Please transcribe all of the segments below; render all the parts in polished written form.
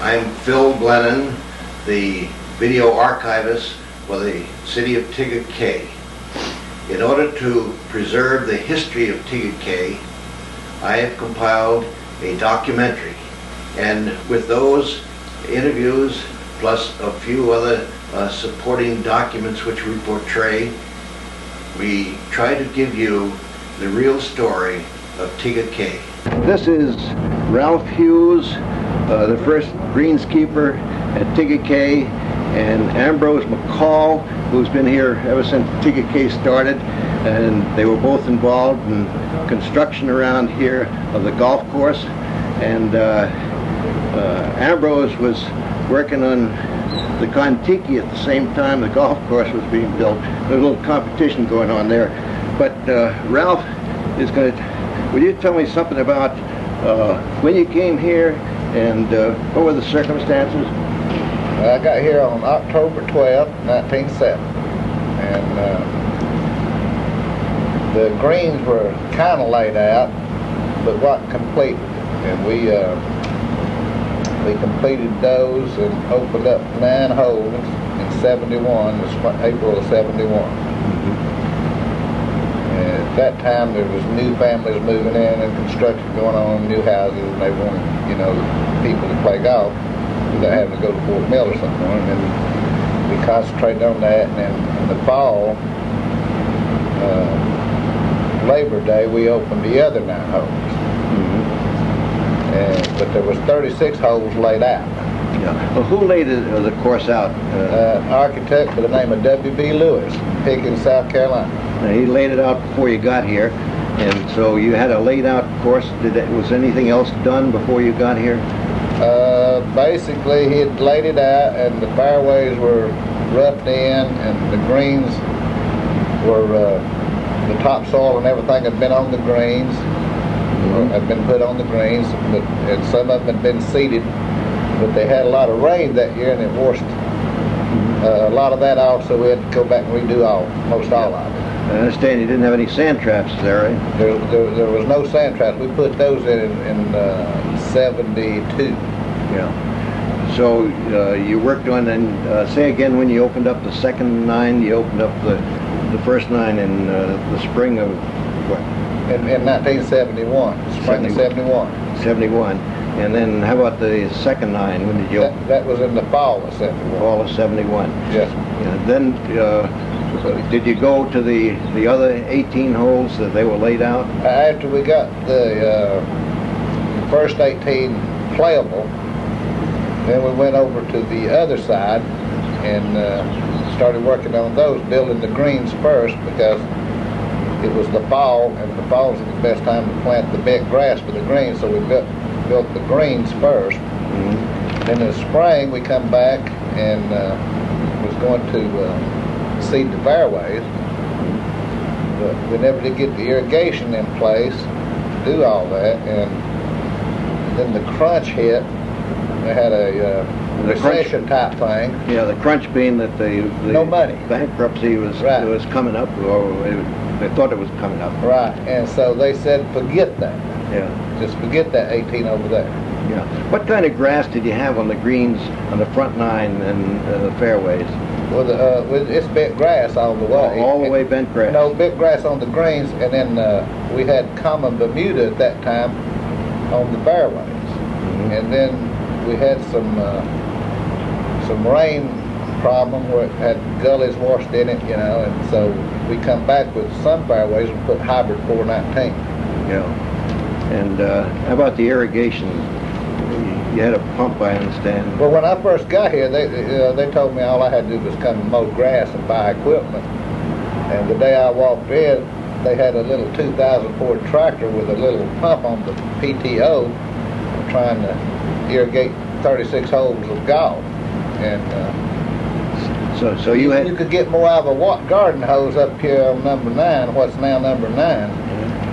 I'm Phil Glennon, the video archivist for the city of Tega Cay. In order to preserve the history of Tega Cay, I have compiled a documentary, and with those interviews plus a few other supporting documents which we portray, we try to give you the real story of Tega Cay. This is Ralph Hughes, the first greenskeeper at Tega Cay, and Ambrose McCall, who's been here ever since Tega Cay started, and they were both involved in construction around here of the golf course. And Ambrose was working on the Kontiki at the same time the golf course was being built. There was a little competition going on there. But Ralph is going to, will you tell me something about when you came here and what were the circumstances? I got here on October 12, 1907, and the greens were kind of laid out, but wasn't completed. And we completed those and opened up 9 holes in 71, April of 71. At that time, there was new families moving in and construction going on, new houses, and they wanted, people to play golf without having to go to Fort Mill or something. And then we concentrated on that, and then in the fall, Labor Day, we opened the other 9 holes. But there was 36 holes laid out. Yeah. Well, who laid the course out? Architect by the name of W.B. Lewis, Pickens, South Carolina. He laid it out before you got here, and so you had a laid out course. Was anything else done before you got here? Basically, he had laid it out, and the fairways were roughed in, and the greens were, the topsoil and everything had been on the greens, had been put on the greens, and some of them had been seeded, but they had a lot of rain that year, and it washed a lot of that off, so we had to go back and redo most all of it. I understand you didn't have any sand traps there, right? There was no sand traps. We put those in 72. Yeah. So you worked on, and say again, when you opened up the second 9, you opened up the first 9 in the spring of what? In 1971, spring of 71. 71. And then how about the second 9? When did you open? That was in the fall of 71. Fall of 71. Yes. Yeah. Then did you go to the other 18 holes that they were laid out? After we got the first 18 playable, then we went over to the other side and started working on those, building the greens first, because it was the fall, and the fall is the best time to plant the big grass for the greens, so we built the greens first. Then in the spring we come back and was going to seed the fairways, but we never did get the irrigation in place to do all that, and then the crunch hit. They had a recession type thing. Yeah, the crunch being that the no money. Bankruptcy was coming up, or they thought it was coming up. Right, and so they said, forget that. Yeah. Just forget that 18 over there. Yeah. What kind of grass did you have on the greens on the front 9 and the fairways? Well, it's bent grass all the way. All the way bent grass? No, bent grass on the greens, and then we had common Bermuda at that time on the fairways. And then we had some rain problem where it had gullies washed in it, and so we come back with some fairways and put hybrid 419. Yeah. And how about the irrigation? You had a pump, I understand. Well, when I first got here, they told me all I had to do was come and mow grass and buy equipment. And the day I walked in, they had a little 2004 tractor with a little pump on the PTO trying to irrigate 36 holes of golf. And so you could get more out of a garden hose up here on number 9, what's now number 9,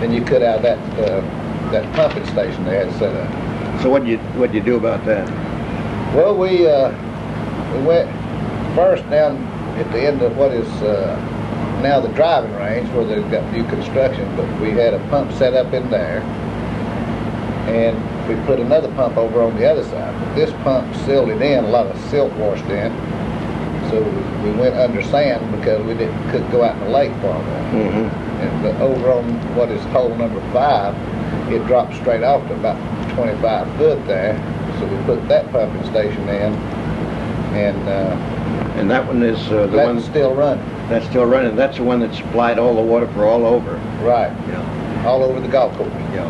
than you could out of that pumping station they had set up. So what'd you do about that? Well, we went first down at the end of what is now the driving range where they've got new construction, but we had a pump set up in there, and we put another pump over on the other side. This pump sealed it in, a lot of silt washed in. So we went under sand because we couldn't go out in the lake far enough. But over on what is hole number 5, it dropped straight off to about 25 foot there. So we put that pumping station in, and that one is the one that's still running. That's still running. That's the one that supplied all the water for all over. Right. Yeah. All over the golf course. Yeah.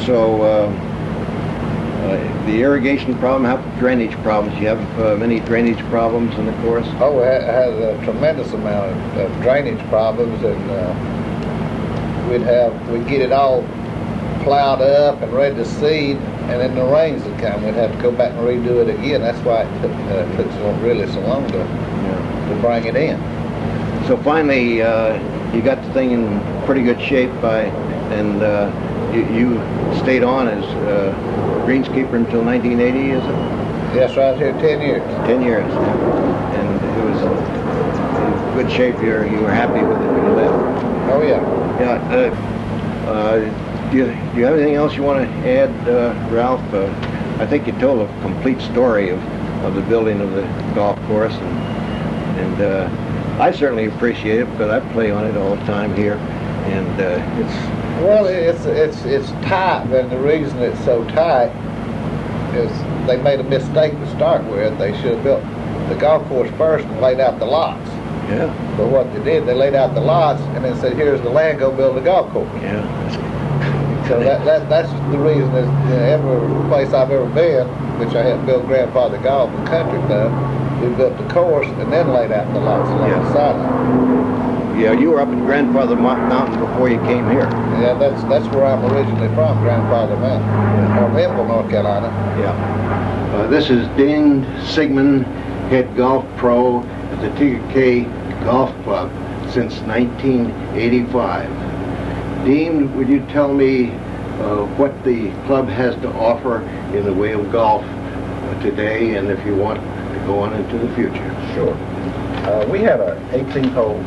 So the irrigation problem, how about drainage problems? You have many drainage problems in the course? Oh, it has a tremendous amount of drainage problems, and we'd get it all plowed up and ready to seed, and then the rains would come. We'd have to go back and redo it again. That's why it took really so long to bring it in. So finally, you got the thing in pretty good shape and you stayed on as greenskeeper until 1980, is it? Yes, right here, 10 years. 10 years. And it was in good shape. You were happy with it when you left. Oh, yeah. Yeah. Do you have anything else you want to add, Ralph? I think you told a complete story of the building of the golf course, and I certainly appreciate it because I play on it all the time here, and it's tight, and the reason it's so tight is they made a mistake to start with. They should have built the golf course first and laid out the lots. Yeah. But what they did, they laid out the lots and then said, "Here's the land, go build a golf course." Yeah. So that's the reason is every place I've ever been, which I had built grandfather golf and country club, we built the course and then laid out the lots along the sideline. Yeah, you were up in Grandfather Mountain before you came here. Yeah, that's where I'm originally from, Grandfather Mountain, or Memphis, North Carolina. Yeah. This is Dean Sigmon, head golf pro at the Tega Cay Golf Club since 1985. Dean, would you tell me what the club has to offer in the way of golf today, and if you want to go on into the future? Sure. We have an 18-hole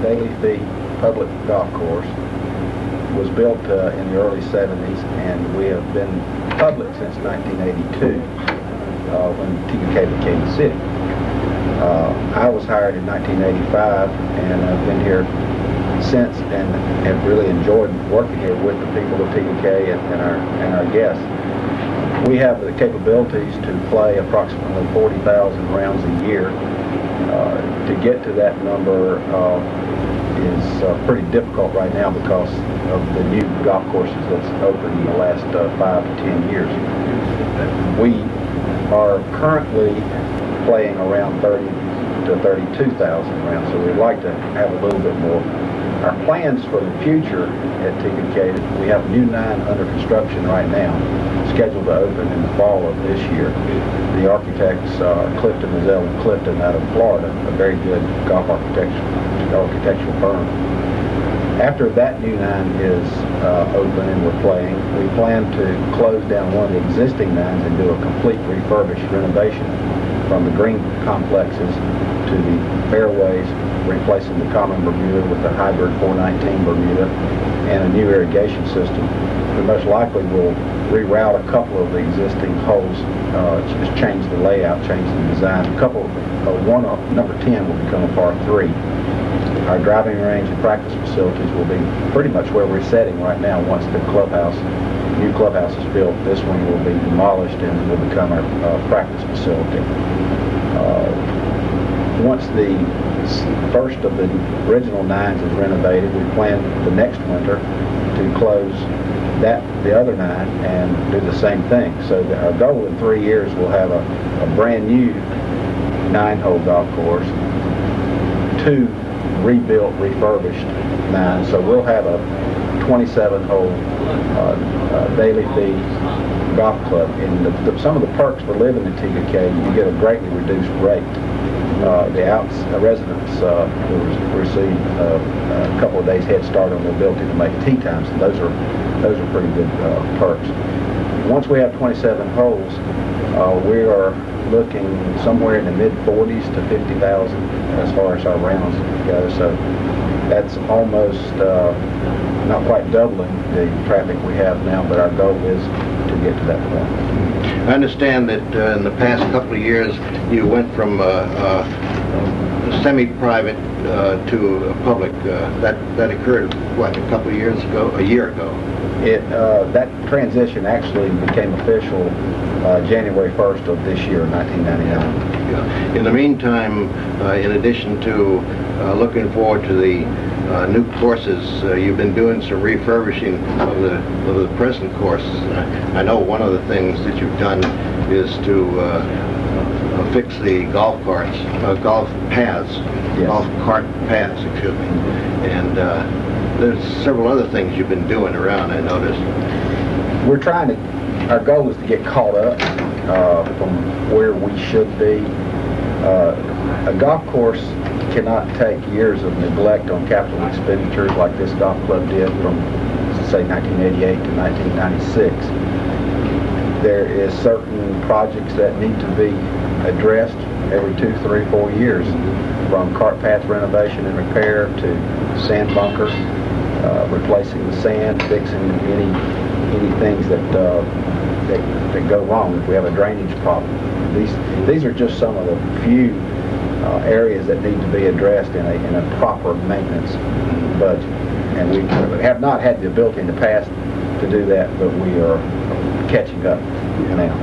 daily fee public golf course. It was built in the early 70s, and we have been public since 1982 when Tega Cay became a city. I was hired in 1985, and I've been here since and have really enjoyed working here with the people of Tega Cay and our guests. We have the capabilities to play approximately 40,000 rounds a year. To get to that number is pretty difficult right now because of the new golf courses that's opened in the last 5 to 10 years. We are currently playing around 30 to 32,000 rounds, so we'd like to have a little bit more. Our plans for the future at Tega Cay, we have a new 9 under construction right now, scheduled to open in the fall of this year. The architects are Clifton, Mazel and Clifton out of Florida, a very good golf architectural firm. After that new 9 is open and we're playing, we plan to close down one of the existing 9s and do a complete refurbished renovation from the green complexes to the fairways, replacing the common Bermuda with the hybrid 419 Bermuda and a new irrigation system. We most likely will reroute a couple of the existing holes, just change the layout, change the design. Number 10 will become a par 3. Our driving range and practice facilities will be pretty much where we're setting right now. Once the new clubhouse is built, this one will be demolished and will become our practice facility. Once the first of the original 9s is renovated, we plan the next winter to close the other 9 and do the same thing. So our goal in 3 years will have a brand new 9-hole golf course, 2 rebuilt, refurbished 9. So we'll have a 27-hole daily fee golf club. And some of the perks for living in Tega Cay, you get a greatly reduced rate. The residents will receive a couple of days head start on the ability to make tee times, and those are pretty good perks. Once we have 27 holes, we are looking somewhere in the mid-40s to 50,000 as far as our rounds go. So That's almost not quite doubling the traffic we have now, but our goal is to get to that point. I understand that in the past couple of years you went from semi-private to a public. That occurred, what, a couple of years ago? A year ago? That transition actually became official January 1st of this year, 1999. Yeah. In the meantime, in addition to looking forward to the new courses, you've been doing some refurbishing of the present courses. I know one of the things that you've done is to fix the golf paths, Yes. golf cart paths, excuse me. And there's several other things you've been doing around, I noticed. We're trying to, our goal is to get caught up from where we should be. A golf course cannot take years of neglect on capital expenditures like this golf club did from, say, 1988 to 1996. There is certain projects that need to be addressed every 2, 3, 4 years, from cart path renovation and repair to sand bunker, replacing the sand, fixing any things that go wrong if we have a drainage problem. These are just some of the few areas that need to be addressed in a proper maintenance budget. And we have not had the ability in the past to do that, but we are catching up now.